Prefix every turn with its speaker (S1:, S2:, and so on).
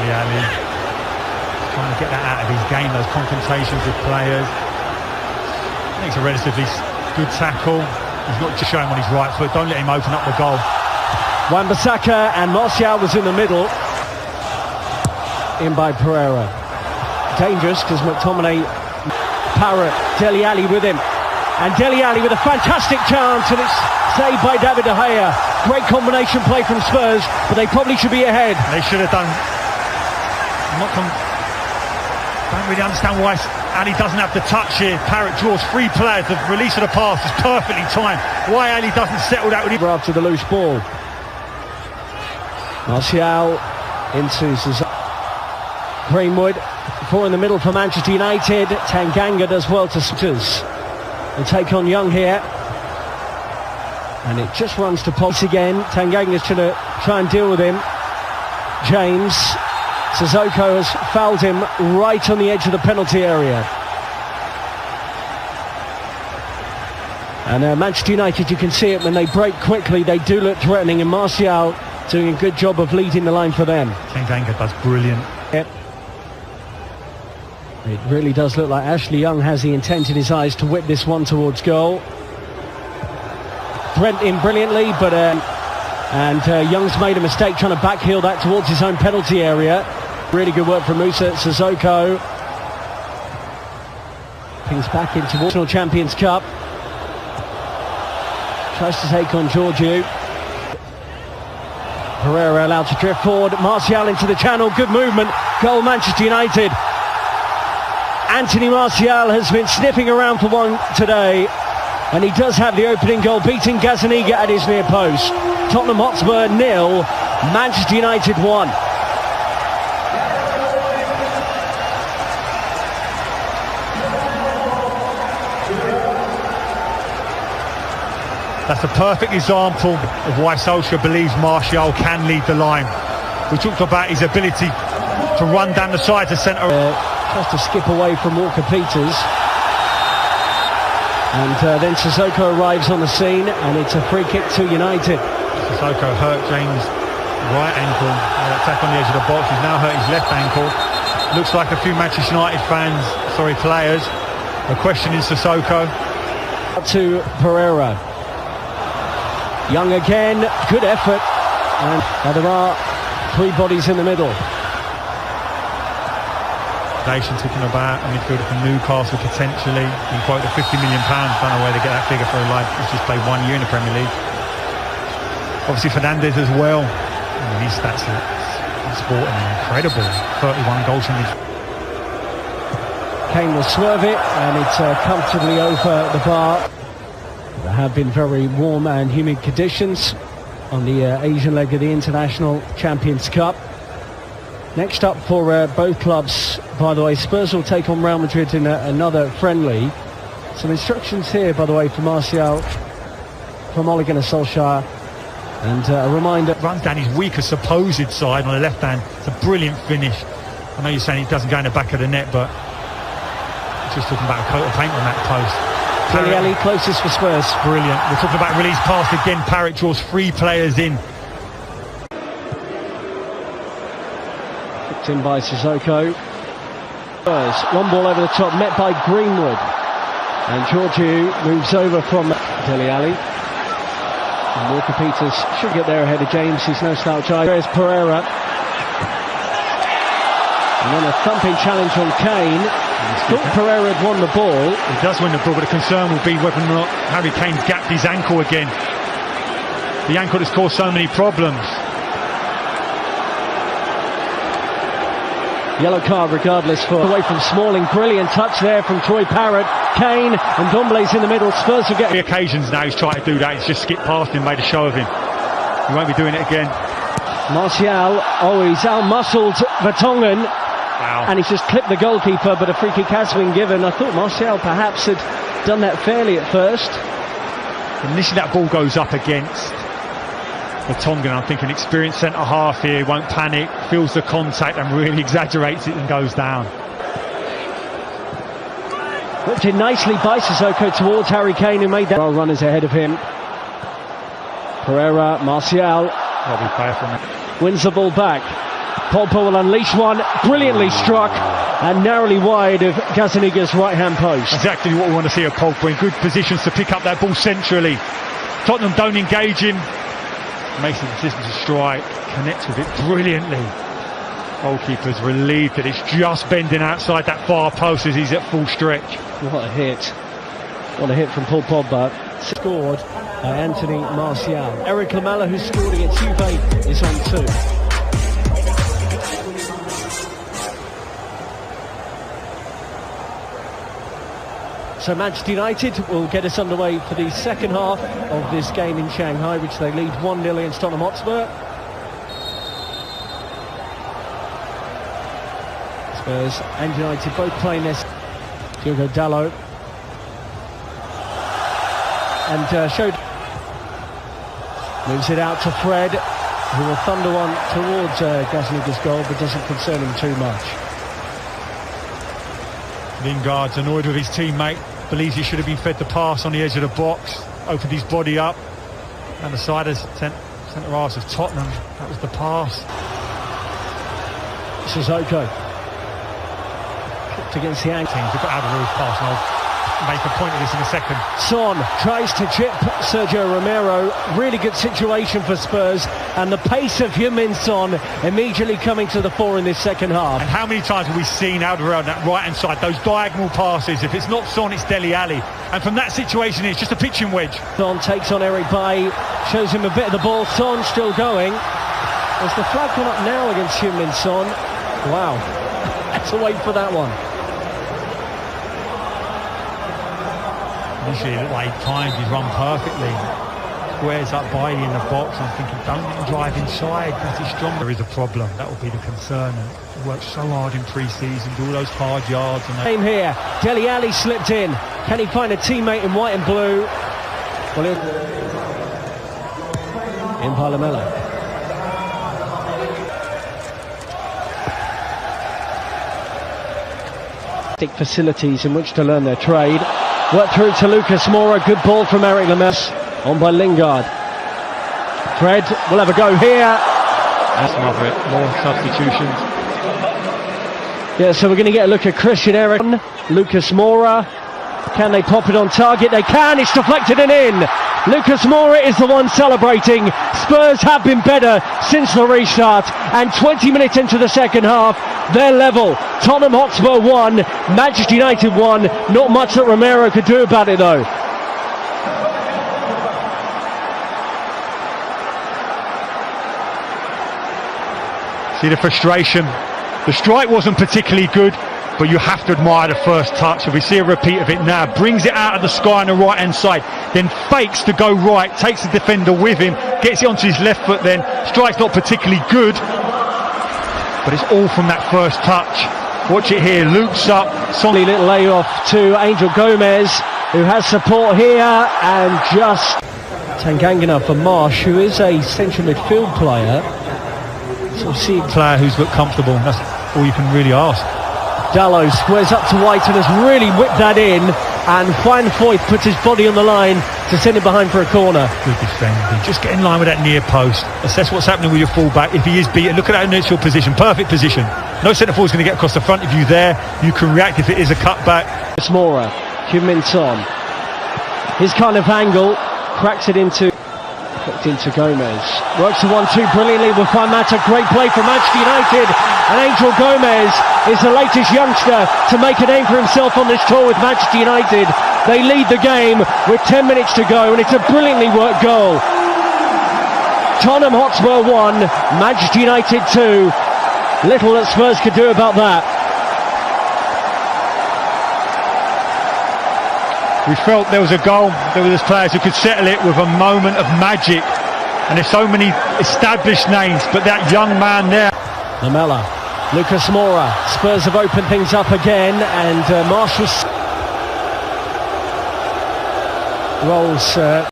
S1: Ali trying to get that out of his game, those confrontations with players. I think it's a relatively good tackle. He's not just showing on his right foot. Don't let him open up the goal.
S2: Wan-Bissaka and Martial was in the middle. In by Pereira. Dangerous because McTominay, Parrott, Dele Alli with him. And Dele Alli with a fantastic chance, and it's saved by David De Gea. Great combination play from Spurs, but they probably should be ahead.
S1: They should have done. Don't really understand why Ali doesn't have the touch here. Parrott draws three players. The release of the pass is perfectly timed. Why Ali doesn't settle that with him?
S2: After the loose ball. Martial into Greenwood. Four in the middle for Manchester United. Tanganga does well to Spurs. They take on Young here. And it just runs to Pulse again. Tanganga's trying to try and deal with him. James. Sissoko has fouled him right on the edge of the penalty area. And Manchester United, you can see it when they break quickly, they do look threatening, and Martial doing a good job of leading the line for them.
S1: Tanganga does brilliant.
S2: Yep. It really does look like Ashley Young has the intent in his eyes to whip this one towards goal. Brent in brilliantly, but Young's made a mistake trying to backheel that towards his own penalty area. Really good work from Musa Sissoko. Pings back into National Champions Cup. Tries to take on Georgiou. Pereira allowed to drift forward. Martial into the channel. Good movement. Goal Manchester United. Anthony Martial has been sniffing around for one today. And he does have the opening goal, beating Gazzaniga at his near post. Tottenham Hotspur 0, Manchester United 1.
S1: That's a perfect example of why Solskjaer believes Martial can lead the line. We talked about his ability to run down the side to centre.
S2: Tries to skip away from Walker-Peters. And then Sissoko arrives on the scene, and it's a free kick to United.
S1: Sissoko hurt James' right ankle. Attack on the edge of the box. He's now hurt his left ankle. Looks like a few Manchester United players are questioning Sissoko.
S2: Up to Pereira. Young again, good effort. And there are three bodies in the middle.
S1: Talking about a midfielder from Newcastle potentially. You quote the £50 million. Don't know where they get that figure for a lad who's just played 1 year in the Premier League. Obviously Fernandes as well. His stats are sporting incredible. 31 goals from his.
S2: Kane will swerve it, and it's comfortably over the bar. There have been very warm and humid conditions on the Asian leg of the International Champions Cup. Next up for both clubs, by the way, Spurs will take on Real Madrid in another friendly. Some instructions here, by the way, for Martial from Ole Gunnar Solskjaer. And a reminder...
S1: Runs down his weaker supposed side on the left hand. It's a brilliant finish. I know you're saying it doesn't go in the back of the net, but just talking about a coat of paint on that post.
S2: Dele Alli closest for Spurs.
S1: Brilliant. We're talking about release pass again. Parrott draws three players in.
S2: In by Sissoko. Long ball over the top, met by Greenwood. And Georgiou moves over from Dele Alli. And Walker-Peters should get there ahead of James. He's no slouch either. There's Pereira. And then a thumping challenge on Kane. Thought Pereira had won the ball.
S1: He does win the ball, but the concern will be whether or not Harry Kane gapped his ankle again. The ankle that's caused so many problems.
S2: Yellow card regardless for away from Smalling. Brilliant touch there from Troy Parrott. Kane and Dombele's in the middle. Spurs will get...
S1: The occasions now he's tried to do that. He's just skipped past him, made a show of him. He won't be doing it again.
S2: Martial, he's out-muscled Vertonghen.
S1: Wow.
S2: And he's just clipped the goalkeeper, but a free kick has been given. I thought Martial perhaps had done that fairly at first.
S1: Initially that ball goes up against Vertonghen. I'm thinking experienced centre-half here, won't panic, feels the contact and really exaggerates it and goes down.
S2: Whipped in nicely by Sissoko towards Harry Kane, who made that. Well, runners ahead of him. Pereira, Martial.
S1: That'll be fair from him.
S2: Wins the ball back. Pogba will unleash one, brilliantly struck and narrowly wide of Gazaniga's right-hand post.
S1: Exactly what we want to see of Pogba, in good positions to pick up that ball centrally. Tottenham don't engage him, makes the decision to strike, connects with it brilliantly. Goalkeeper's relieved that it's just bending outside that far post as he's at full stretch.
S2: What a hit. What a hit from Paul Pogba. Scored by Anthony Martial. Eric Lamela, who scored against Juve, is on 2. So Manchester United will get us underway for the second half of this game in Shanghai, which they lead 1-0 against Tottenham Hotspur. Spurs and United both playing this. Diogo Dalot. And showed. Moves it out to Fred, who will thunder one towards Gazaniga's goal, but doesn't concern him too much.
S1: Lingard's annoyed with his teammate, believes he should have been fed the pass on the edge of the box, opened his body up, and the side of centre-half of Tottenham, that was the pass.
S2: Sissoko. Kicked against the ankle.
S1: They've got Alvarez pass, and I'll make a point of this in a second.
S2: Son tries to chip Sergio Romero. Really good situation for Spurs, and the pace of Heung-min Son immediately coming to the fore in this second half.
S1: And how many times have we seen Alvarez on that right hand side, those diagonal passes? If it's not Son, it's Dele Alli, and from that situation it's just a pitching wedge.
S2: Son takes on Eric Bailly, shows him a bit of the ball. Son still going. Has the flag gone up now against Heung-min Son? Wow, had to wait for that one.
S1: Initially, it looked like times he's run perfectly. Squares up Bailly in the box. I'm thinking, don't let him drive inside because he's strong. There is a problem. That will be the concern. And he worked so hard in pre-season, do all those hard yards. And
S2: Game here. Dele Alli slipped in. Can he find a teammate in white and blue? Well, in Lamela. Facilities in which to learn their trade. Work through to Lucas Moura. Good ball from Eric Lamela. On by Lingard. Fred will have a go here.
S1: That's more substitutions.
S2: Yeah, so we're going to get a look at Christian Eriksen. Lucas Moura. Can they pop it on target? They can. It's deflected and in. Lucas Moura is the one celebrating. Spurs have been better since the restart, and 20 minutes into the second half, they're level. Tottenham Hotspur 1, Manchester United 1. Not much that Romero could do about it though.
S1: See the frustration. The strike wasn't particularly good, but you have to admire the first touch. If we see a repeat of it now, brings it out of the sky on the right hand side, then fakes to go right, takes the defender with him, gets it onto his left foot, then strike's not particularly good, but it's all from that first touch. Watch it here, loops up.
S2: Solid little layoff to Angel Gomez, who has support here, and just Tangangana for Marsh, who is a central midfield player. So we'll see
S1: player who's looked comfortable. That's all you can really ask.
S2: Dalot squares up to White and has really whipped that in, and Juan Foyth puts his body on the line to send it behind for a corner.
S1: Good defending. Just get in line with that near post. Assess what's happening with your fullback. If he is beaten, look at that initial position. Perfect position. No centre forward is going to get across the front of you there. You can react if it is a cutback.
S2: Moura, Heung-min Son. His kind of angle, cracks it into Gomez. Works the 1-2 brilliantly with Juan Mata. Great play from Manchester United. And Angel Gomez is the latest youngster to make a name for himself on this tour with Manchester United. They lead the game with 10 minutes to go, and it's a brilliantly worked goal. Tottenham Hotspur 1, Manchester United 2. Little that Spurs could do about that.
S1: We felt there was a goal. There were players who could settle it with a moment of magic. And there's so many established names, but that young man there.
S2: Lamela, Lucas Moura. Spurs have opened things up again, and Marshall rolls